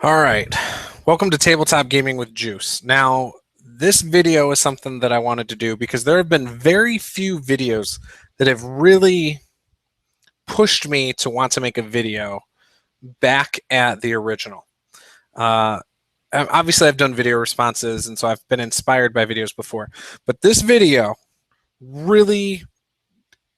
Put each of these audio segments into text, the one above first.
All right, welcome to Tabletop Gaming with Juice. Now, this video is something that I wanted to do because there have been very few videos that have really pushed me to want to make a video back at the original. Obviously, I've done video responses, and so I've been inspired by videos before. But this video really,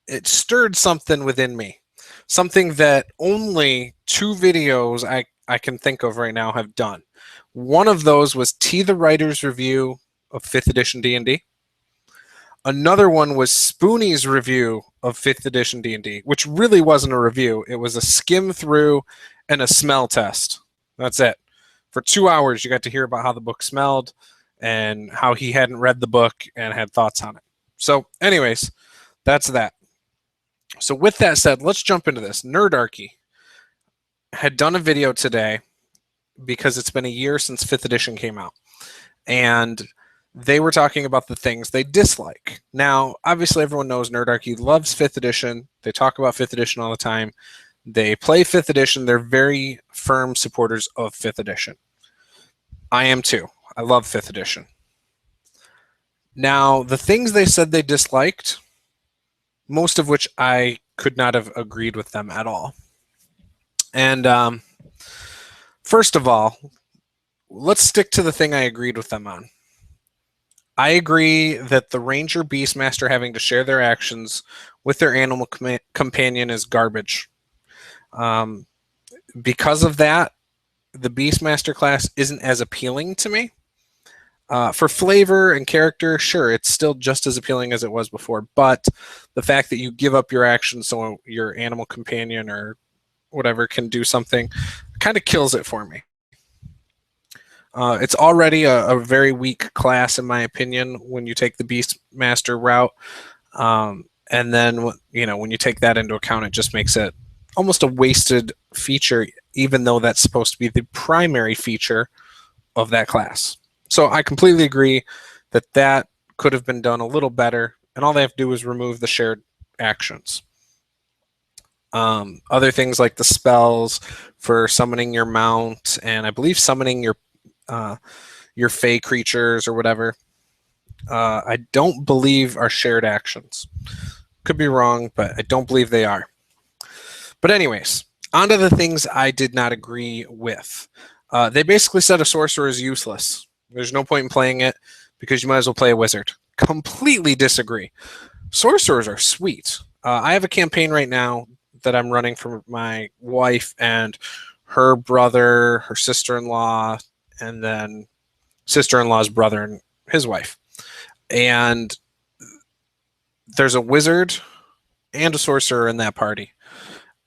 it stirred something within me. Something that only two videos I can think of right now have done. One of those was TheWriters review of 5th edition D&D. Another one was Spoony's review of 5th edition D&D, which really wasn't a review. It was a skim through and a smell test. That's it. For 2 hours, you got to hear about how the book smelled and how he hadn't read the book and had thoughts on it. So anyways, that's that. So with that said, let's jump into this. Nerdarchy had done a video today because it's been a year since 5th edition came out. And they were talking about the things they dislike. Now, obviously, everyone knows Nerdarchy loves 5th edition. They talk about 5th edition all the time. They play 5th edition. They're very firm supporters of 5th edition. I am too. I love 5th edition. Now, the things they said they disliked, most of which I could not have agreed with them at all. And first of all, let's stick to the thing I agreed with them on. I agree that the Ranger Beastmaster having to share their actions with their animal companion is garbage. Because of that, the Beastmaster class isn't as appealing to me. For flavor and character, sure, it's still just as appealing as it was before, but the fact that you give up your actions so your animal companion or whatever can do something kind of kills it for me. It's already a very weak class, in my opinion, when you take the Beastmaster route. And then, when you take that into account, it just makes it almost a wasted feature, even though that's supposed to be the primary feature of that class. So I completely agree that that could have been done a little better, and all they have to do is remove the shared actions. Other things like the spells for summoning your mount, and I believe summoning your fey creatures or whatever, I don't believe are shared actions. Could be wrong, but I don't believe they are. But anyways, on to the things I did not agree with. They basically said a sorcerer is useless. There's no point in playing it because you might as well play a wizard. Completely disagree. Sorcerers are sweet. I have a campaign right now that I'm running for my wife and her brother, her sister-in-law, and then sister-in-law's brother and his wife. And there's a wizard and a sorcerer in that party.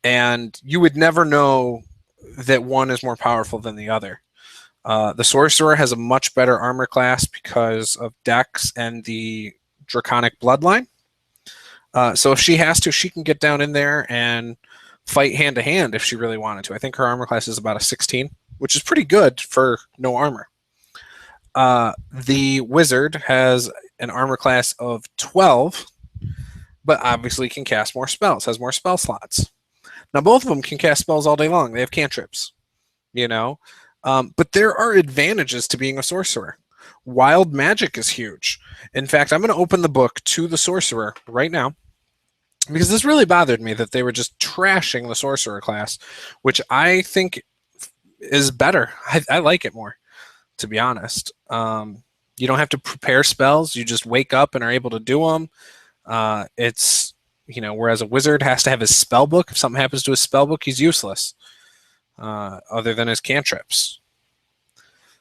And you would never know that one is more powerful than the other. The sorcerer has a much better armor class because of Dex and the Draconic bloodline. So if she has to, she can get down in there and fight hand-to-hand if she really wanted to. I think her armor class is about a 16, which is pretty good for no armor. The wizard has an armor class of 12, but obviously can cast more spells, has more spell slots. Now, both of them can cast spells all day long. They have cantrips, but there are advantages to being a sorcerer. Wild magic is huge. In fact, I'm going to open the book to the sorcerer right now because this really bothered me that they were just trashing the sorcerer class, which I think is better. I like it more, to be honest. You don't have to prepare spells. You just wake up and are able to do them. It's, whereas a wizard has to have his spell book. If something happens to his spell book, he's useless, other than his cantrips.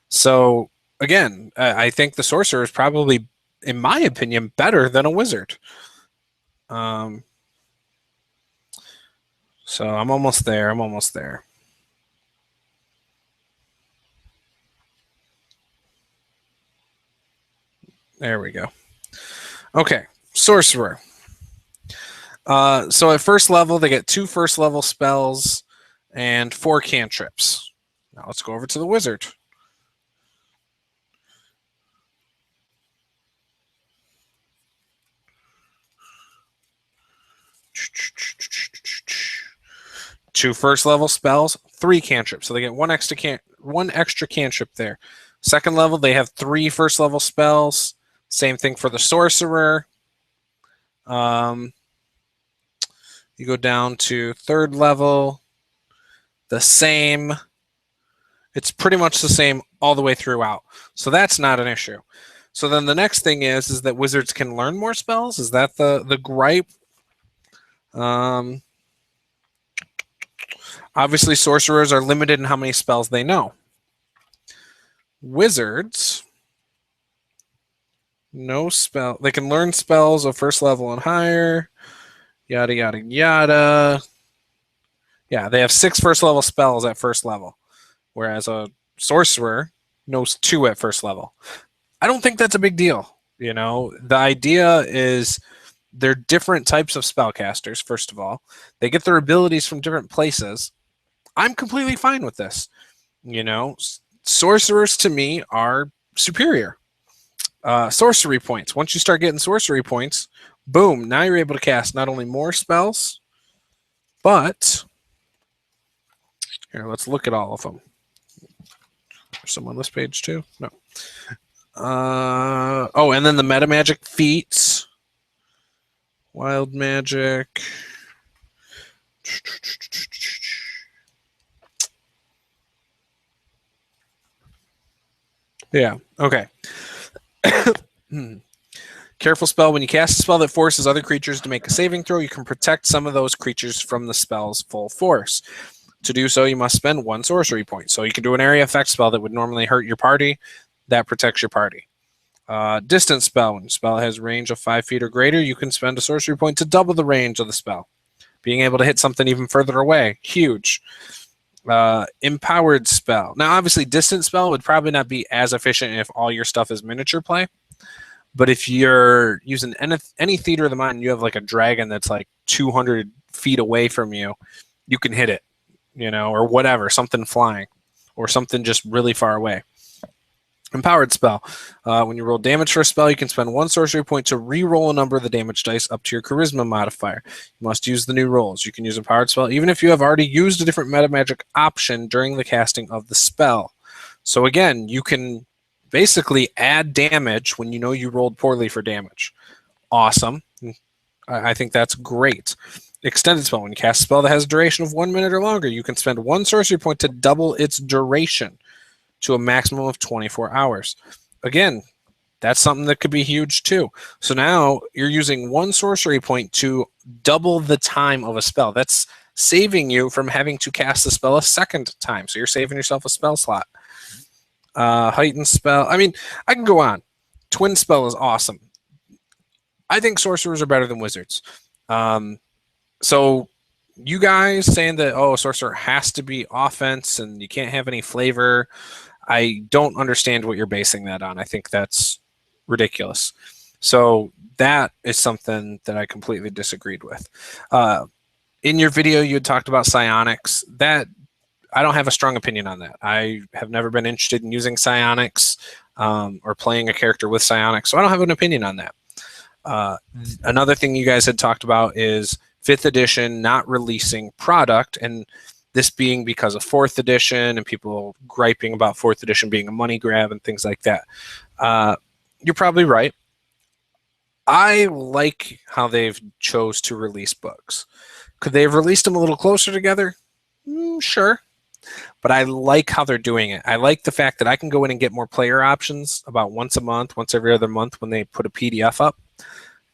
So, again, I think the sorcerer is probably, in my opinion, better than a wizard. So I'm almost there. I'm almost there. There we go. Okay, sorcerer. So at first level, they get 2 first level spells and 4 cantrips. Now let's go over to the wizard. Two first level spells, 3 cantrips. So they get 1 extra one extra cantrip there. Second level, they have 3 first level spells. Same thing for the sorcerer. You go down to third level, the same. It's pretty much the same all the way throughout. So that's not an issue. So then the next thing is that wizards can learn more spells. Is that the gripe? Obviously, sorcerers are limited in how many spells they know. Wizards, no spell. They can learn spells of first level and higher. Yada, yada, yada. Yeah, they have 6 first level spells at first level, whereas a sorcerer knows 2 at first level. I don't think that's a big deal. You know, the idea is they're different types of spellcasters, first of all. They get their abilities from different places. I'm completely fine with this. You know, sorcerers to me are superior. Sorcery points. Once you start getting sorcery points, boom, now you're able to cast not only more spells, but here, let's look at all of them. There's some on this page too? No. Oh, and then the meta magic feats. Wild magic. Yeah, okay. Careful spell. When you cast a spell that forces other creatures to make a saving throw, you can protect some of those creatures from the spell's full force. To do so, you must spend 1 sorcery point. So you can do an area effect spell that would normally hurt your party. That protects your party. Distance spell. When the spell has range of 5 feet or greater, you can spend a sorcery point to double the range of the spell. Being able to hit something even further away. Huge. Empowered spell. Now, obviously, distance spell would probably not be as efficient if all your stuff is miniature play. But if you're using any theater of the mind, you have like a dragon that's like 200 feet away from you, you can hit it, you know, or whatever, something flying or something just really far away. Empowered spell. When you roll damage for a spell, you can spend 1 sorcery point to re-roll a number of the damage dice up to your charisma modifier. You must use the new rolls. You can use empowered spell even if you have already used a different meta magic option during the casting of the spell. So again, you can basically add damage when you know you rolled poorly for damage. Awesome. I think that's great. Extended spell. When you cast a spell that has a duration of 1 minute or longer, you can spend 1 sorcery point to double its duration to a maximum of 24 hours. Again, that's something that could be huge too. So now you're using 1 sorcery point to double the time of a spell. That's saving you from having to cast the spell a second time. So you're saving yourself a spell slot. Heightened spell. I mean, I can go on. Twin spell is awesome. I think sorcerers are better than wizards. So you guys saying that, oh, a sorcerer has to be offense and you can't have any flavor, I don't understand what you're basing that on. I think that's ridiculous. So that is something that I completely disagreed with. In your video, you had talked about psionics. That I don't have a strong opinion on that. I have never been interested in using psionics or playing a character with psionics, so I don't have an opinion on that. Another thing you guys had talked about is 5th edition not releasing product, and this being because of 4th edition and people griping about 4th edition being a money grab and things like that. You're probably right. I like how they've chose to release books. Could they have released them a little closer together? Sure. But I like how they're doing it. I like the fact that I can go in and get more player options about once a month, once every other month when they put a PDF up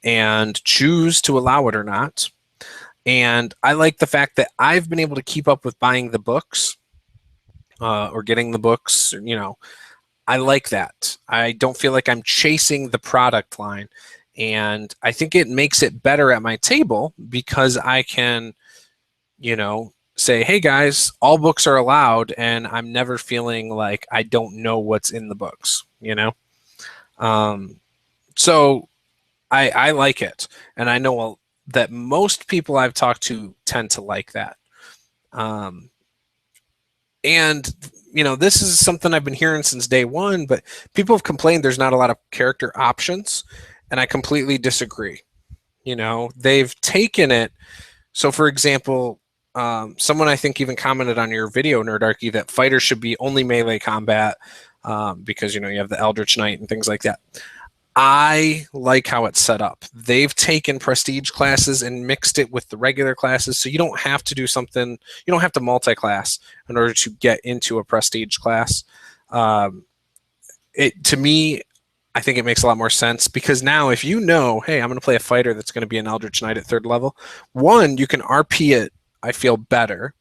and choose to allow it or not. And I like the fact that I've been able to keep up with buying the books or getting the books. You know, I like that. I don't feel like I'm chasing the product line. And I think it makes it better at my table because I can, you know, say, hey guys, all books are allowed, and I'm never feeling like I don't know what's in the books, you know? So I like it. And I know that most people I've talked to tend to like that. And, you know, this is something I've been hearing since day one, but people have complained there's not a lot of character options, and I completely disagree. You know, they've taken it. So, for example, Someone I think even commented on your video, Nerdarchy, that fighters should be only melee combat because you have the Eldritch Knight and things like that. I like how it's set up. They've taken prestige classes and mixed it with the regular classes, so you don't have to do something. You don't have to multi-class in order to get into a prestige class. To me, I think it makes a lot more sense because now if you know, hey, I'm going to play a fighter that's going to be an Eldritch Knight at 3rd level, one, you can RP it, I feel, better.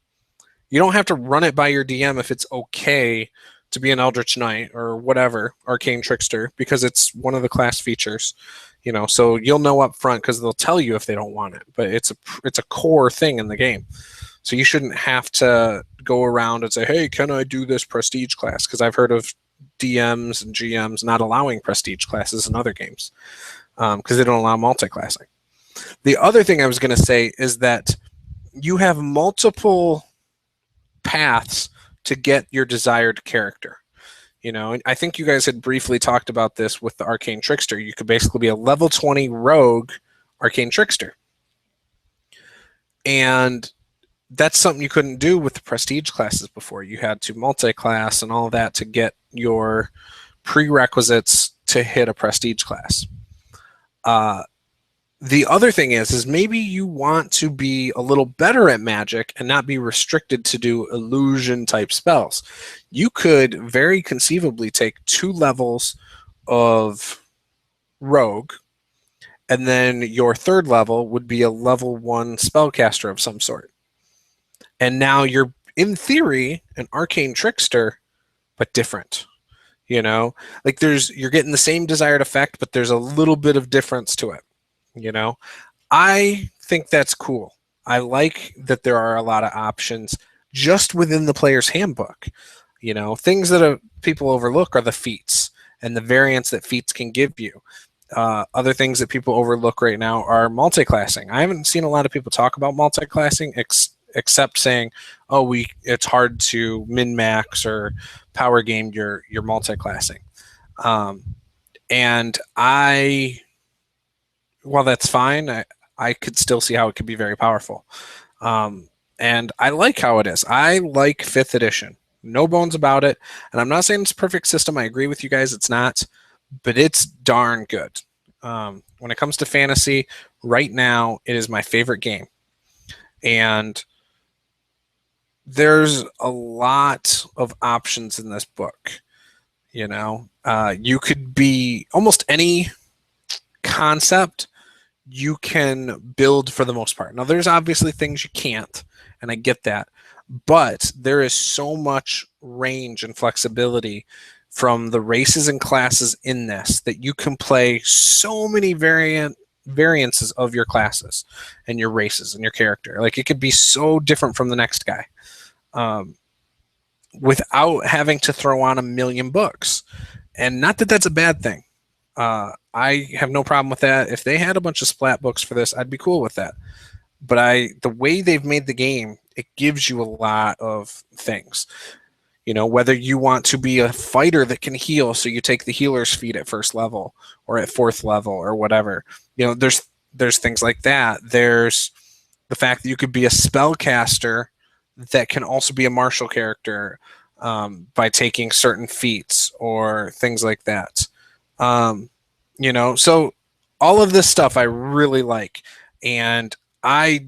You don't have to run it by your DM if it's okay to be an Eldritch Knight or whatever, Arcane Trickster, because it's one of the class features, so you'll know up front because they'll tell you if they don't want it, but it's a core thing in the game. So you shouldn't have to go around and say, hey, can I do this prestige class? Because I've heard of DMs and GMs not allowing prestige classes in other games because they don't allow multi-classing. The other thing I was going to say is that you have multiple paths to get your desired character. I think you guys had briefly talked about this with the Arcane Trickster. You could basically be a level 20 rogue Arcane Trickster. And that's something you couldn't do with the prestige classes before. You had to multi-class and all of that to get your prerequisites to hit a prestige class. The other thing is maybe you want to be a little better at magic and not be restricted to do illusion type spells. You could very conceivably take 2 levels of rogue, and then your 3rd level would be a level 1 spellcaster of some sort. And now you're, in theory, an Arcane Trickster, but different. You're getting the same desired effect, but there's a little bit of difference to it. I think that's cool. I like that there are a lot of options just within the player's handbook. Things that people overlook are the feats and the variants that feats can give you. Other things that people overlook right now are multi-classing. I haven't seen a lot of people talk about multi-classing except saying, oh, it's hard to min-max or power game your multi-classing. And while that's fine, I could still see how it could be very powerful. And I like how it is. I like 5th edition. No bones about it. And I'm not saying it's a perfect system. I agree with you guys. It's not. But it's darn good. When it comes to fantasy, right now, it is my favorite game. And there's a lot of options in this book. You could be almost any concept you can build for the most part. Now, there's obviously things you can't, and I get that, but there is so much range and flexibility from the races and classes in this that you can play so many variances of your classes and your races and your character. Like, it could be so different from the next guy without having to throw on a million books. And not that that's a bad thing. I have no problem with that. If they had a bunch of splat books for this, I'd be cool with that. But the way they've made the game, it gives you a lot of things. Whether you want to be a fighter that can heal, so you take the healer's feat at 1st level or at 4th level or whatever. There's things like that. There's the fact that you could be a spellcaster that can also be a martial character by taking certain feats or things like that. So all of this stuff I really like. And I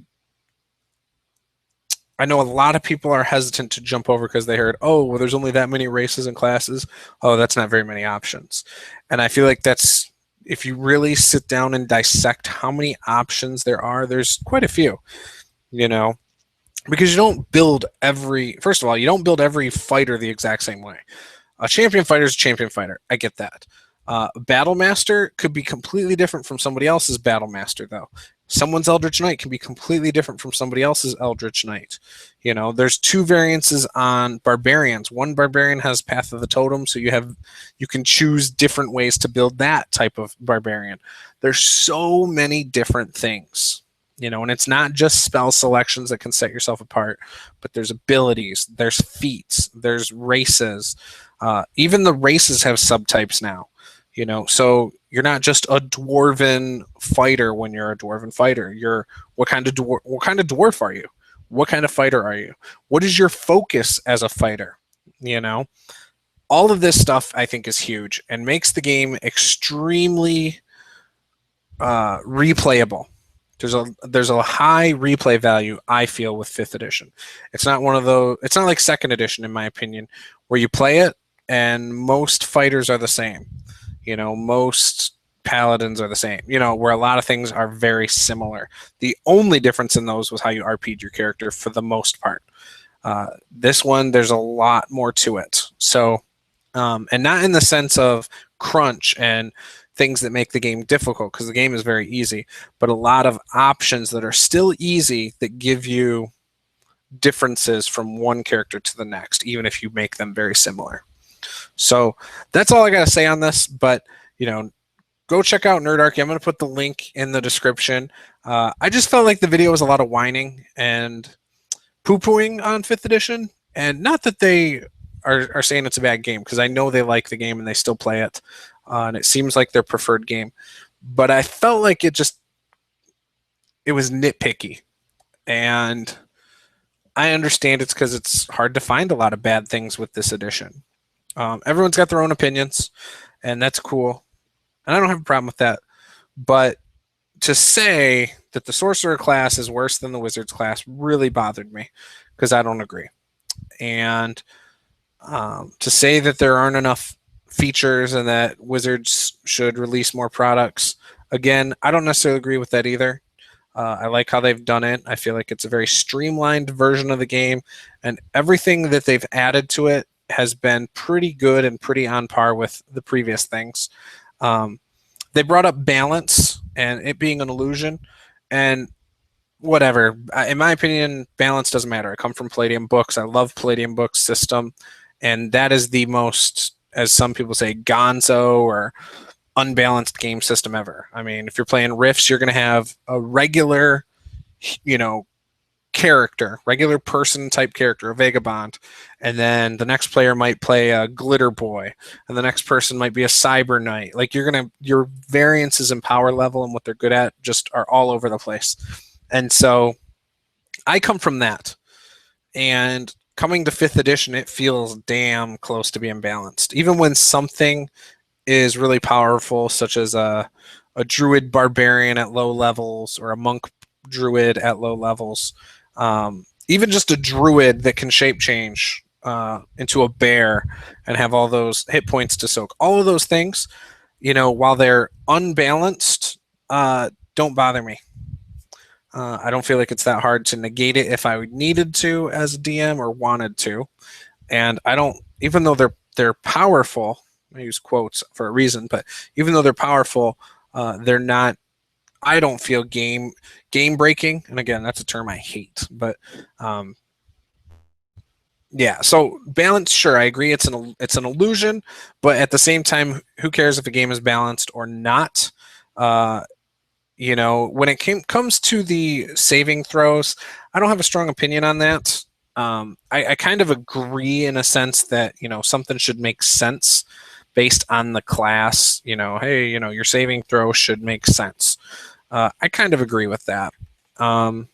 know a lot of people are hesitant to jump over because they heard, oh, well, there's only that many races and classes. Oh, that's not very many options. And I feel like that's, if you really sit down and dissect how many options there are, there's quite a few, because you don't build first of all, you don't build every fighter the exact same way. A champion fighter is a champion fighter. I get that. Battle Master could be completely different from somebody else's Battle Master, though. Someone's Eldritch Knight can be completely different from somebody else's Eldritch Knight. There's 2 variances on Barbarians. One Barbarian has Path of the Totem, so you can choose different ways to build that type of Barbarian. There's so many different things, and it's not just spell selections that can set yourself apart, but there's abilities, there's feats, there's races. Even the races have subtypes now. So you're not just a dwarven fighter when you're a dwarven fighter. What kind of dwarf are you? What kind of fighter are you? What is your focus as a fighter? You know, all of this stuff I think is huge and makes the game extremely replayable. There's a high replay value I feel with 5th edition. It's not one of those. It's not like 2nd edition in my opinion, where you play it and most fighters are the same. You know, most paladins are the same. You know, where a lot of things are very similar. The only difference in those was how you RP'd your character for the most part. This one, there's a lot more to it. So, and not in the sense of crunch and things that make the game difficult, because the game is very easy, but a lot of options that are still easy that give you differences from one character to the next, even if you make them very similar. So that's all I got to say on this, but you know, go check out Nerdarchy. I'm going to put the link in the description. I just felt like the video was a lot of whining and poo-pooing on 5th edition, and not that they are saying it's a bad game, because I know they like the game and they still play it, and it seems like their preferred game. But I felt like it was nitpicky, and I understand it's because it's hard to find a lot of bad things with this edition. Everyone's got their own opinions, and that's cool, and I don't have a problem with that. But to say that the sorcerer class is worse than the wizard's class really bothered me, because I don't agree. And to say that there aren't enough features and that wizards should release more products, again, I don't necessarily agree with that either. I like how they've done it. I feel like it's a very streamlined version of the game, and everything that they've added to it has been pretty good and pretty on par with the previous things. They brought up balance and it being an illusion, and whatever. In my opinion, balance doesn't matter. I come from Palladium Books. I love Palladium Books system, and that is the most, as some people say, gonzo or unbalanced game system ever. I mean, if you're playing Rifts, you're going to have a regular, you know, character, regular person type character, a vagabond, and then the next player might play a glitter boy, and the next person might be a cyber knight. Like, your variances in power level and what they're good at just are all over the place. And so I come from that, and coming to 5th edition, it feels damn close to being balanced. Even when something is really powerful, such as a druid barbarian at low levels or a monk druid at low levels, even just a druid that can shape change into a bear and have all those hit points to soak. All of those things, you know, while they're unbalanced, don't bother me. I don't feel like it's that hard to negate it if I needed to as a DM or wanted to. And I don't, even though they're powerful, I use quotes for a reason, but even though they're powerful, they're not, I don't feel game breaking. And again, that's a term I hate, but yeah. So balance, sure, I agree. It's an illusion, but at the same time, who cares if a game is balanced or not? You know, when it comes to the saving throws, I don't have a strong opinion on that. I kind of agree in a sense that, you know, something should make sense based on the class. You know, hey, you know, your saving throw should make sense. I kind of agree with that. You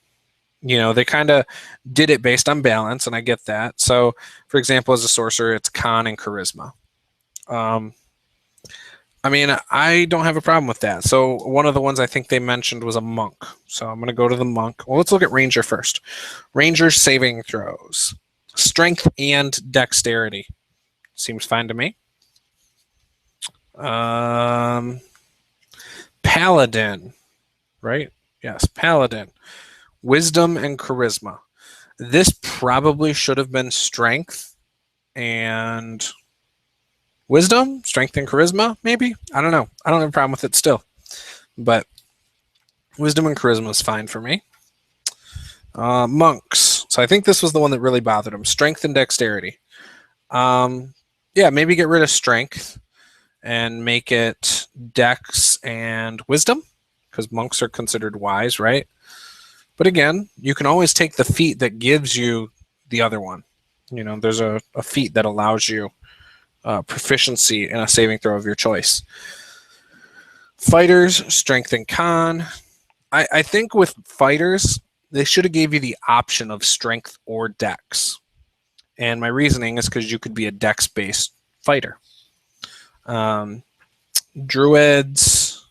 know, they kind of did it based on balance, and I get that. So, for example, as a sorcerer, it's con and charisma. I mean, I don't have a problem with that. So one of the ones I think they mentioned was a monk. So I'm going to go to the monk. Well, let's look at ranger first. Ranger saving throws. Strength and dexterity. Seems fine to me. Paladin, right? Yes, paladin. Wisdom and charisma. This probably should have been strength and wisdom, strength and charisma, maybe? I don't know. I don't have a problem with it still. But wisdom and charisma is fine for me. Monks. So I think this was the one that really bothered them. Strength and dexterity. Yeah, maybe get rid of strength and make it dex and wisdom, because monks are considered wise, right? But again, you can always take the feat that gives you the other one. You know, there's a feat that allows you proficiency in a saving throw of your choice. Fighters, strength and con. I think with fighters, they should have gave you the option of strength or dex. And my reasoning is because you could be a dex-based fighter. Druids.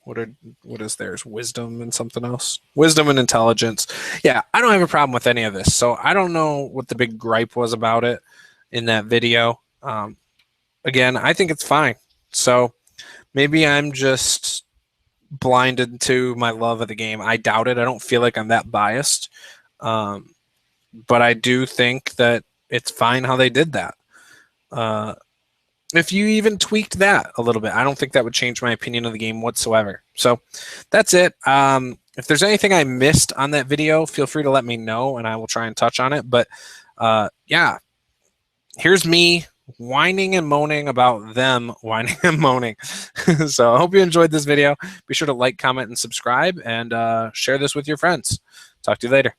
What is theirs? Wisdom and something else? Wisdom and intelligence. Yeah, I don't have a problem with any of this. So I don't know what the big gripe was about it in that video. Again, I think it's fine. So maybe I'm just blinded to my love of the game. I doubt it. I don't feel like I'm that biased. But I do think that it's fine how they did that. If you even tweaked that a little bit, I don't think that would change my opinion of the game whatsoever. So that's it. If there's anything I missed on that video, feel free to let me know and I will try and touch on it. But yeah, here's me whining and moaning about them whining and moaning. So I hope you enjoyed this video. Be sure to like, comment, and subscribe, and share this with your friends. Talk to you later.